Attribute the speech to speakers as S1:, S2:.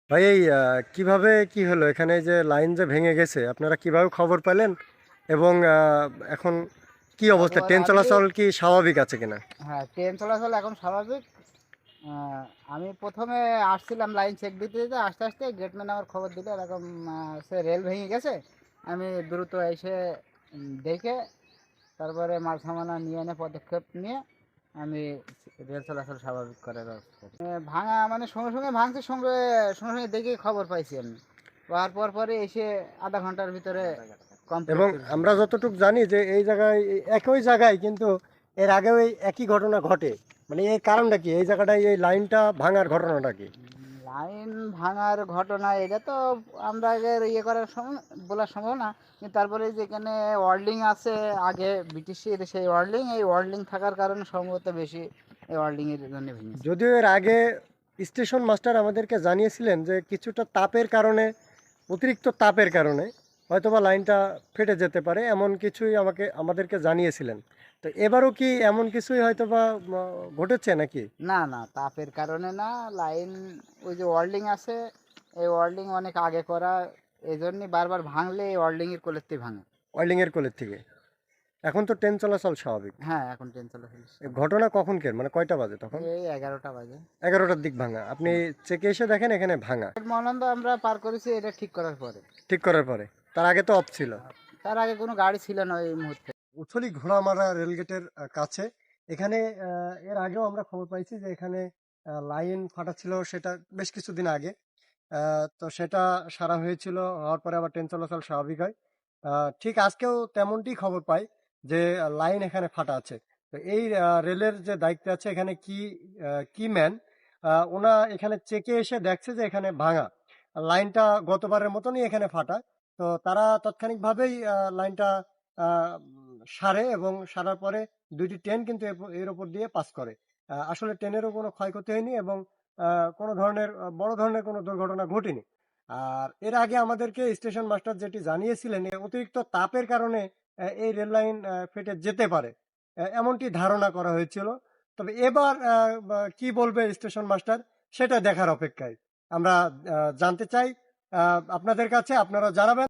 S1: ভাই এই কিভাবে কি হলো এখানে যে লাইন যে ভেঙে গেছে আপনারা কিভাবে খবর পেলেন এবং এখন কি অবস্থা,
S2: খবর
S1: ট্রেন
S2: আমি
S1: চলাচল কি স্বাভাবিক আছে কিনা?
S2: হ্যাঁ, ট্রেন চলাচল এখন স্বাভাবিক। আমি প্রথমে আসছিলাম লাইন চেক দিতে দিতে আস্তে আস্তে গেটম্যান আমার খবর দিল এরকম সে রেল ভেঙে গেছে। আমি দ্রুত এসে দেখে তারপরে মাল সামানা নিয়ে এনে পদক্ষেপ নিয়ে আমি রেল চলাচল স্বাভাবিক করার ব্যবস্থা করি। ভাঙা মানে সঙ্গে সঙ্গে ভাঙছে, সঙ্গে সঙ্গে সঙ্গে দেখে খবর পাইছি আমি। পাওয়ার পরে এসে আধা ঘন্টার ভিতরে কমপ্লিট
S1: এবং
S2: করেছি।
S1: আমরা যতটুকু জানি যে এই জায়গায় একই জায়গায় কিন্তু এর আগেও এই একই ঘটনা ঘটে, মানে এই কারণটা কি, এই জায়গাটায় এই লাইনটা ভাঙার ঘটনাটা কি?
S2: লাইন ভাঙার ঘটনা এটা তো আমরা আগে ইয়ে করার সময় বলার সম্ভব না, কিন্তু তারপরে যেখানে ওয়ার্ল্ডিং আছে আগে ব্রিটিশের সেই ওয়ার্ল্ডিং, এই ওয়ার্ল্ডিং থাকার কারণে সম্ভবত বেশি এই ওয়ার্ল্ডিংয়ের জন্য ভেঙেছে।
S1: যদিও এর আগে স্টেশন মাস্টার আমাদেরকে জানিয়েছিলেন যে কিছুটা তাপের কারণে, অতিরিক্ত তাপের কারণে হয়তোবা লাইনটা ফেটে যেতে পারে, এমন কিছুই আমাদেরকে জানিয়েছিলেন। তো এবারও কি এমন কিছুই হয়তোবা ঘটেছে নাকি?
S2: না না, তাপের কারণে না। লাইন ওই যে ওয়ার্ল্ডিং আছে, এই ওয়ার্ল্ডিং অনেক আগে করা, এই জন্যই বারবার ভাঙলে এই ওয়ার্ল্ডিংয়ের কোলেতেই ভাঙে।
S1: ওয়েল্ডিংয়ের কোলের থেকে। এখন তো ট্রেন চলাচল স্বাভাবিক।
S2: হ্যাঁ, এখন ট্রেন চলাচল
S1: এ ঘটনা কখনকার, মানে কয়টা বাজে তখন?
S2: এই 11টা বাজে।
S1: 11টার দিক ভাঙা, আপনি চেকে এসে দেখেন এখানে ভাঙা।
S2: মহানন্দ আমরা পার করেছি এটা ঠিক করার পরে।
S1: ঠিক করার পরে? তার আগে তো অফ ছিল।
S2: তার আগে কোনো গাড়ি ছিল না এই মুহূর্তে।
S1: উথলি ঘোড়ামারা রেলগেটের কাছে এখানে এর আগেও আমরা খবর পাইছি যে এখানে লাইন ফাটা ছিল, সেটা বেশ কিছুদিন আগে। তো সেটা সারা হয়েছিল, হওয়ার পরে আবার ট্রেন চলাচল স্বাভাবিক হয়। ঠিক আজকেও তেমনটি খবর পাই যে লাইন এখানে ফাটা আছে। তো এই রেলের যে দায়িত্বে আছে এখানে কি ম্যান, ওনা এখানে চেকে এসে দেখছে যে এখানে ভাঙা লাইনটা, গতবারের মতনই এখানে ফাটা। তো তারা তাৎক্ষণিকভাবেই লাইনটা সারে এবং সারার পরে দুইটি ট্রেন কিন্তু এর উপর দিয়ে পাস করে। আসলে ট্রেনেরও কোনো ক্ষয়ক্ষতি হয়নি এবং কোনো ধরনের বড় ধরনের কোনো দুর্ঘটনা ঘটেনি। আর এর আগে আমাদেরকে স্টেশন মাস্টার যেটি জানিয়েছিলেন, অতিরিক্ত তাপের কারণে এই রেল লাইন ফেটে যেতে পারে, এমনটি ধারণা করা হয়েছিল। তবে এবার কি বলবে স্টেশন মাস্টার সেটা দেখার অপেক্ষায়। আমরা জানতে চাই আপনাদের কাছে, আপনারা জানাবেন।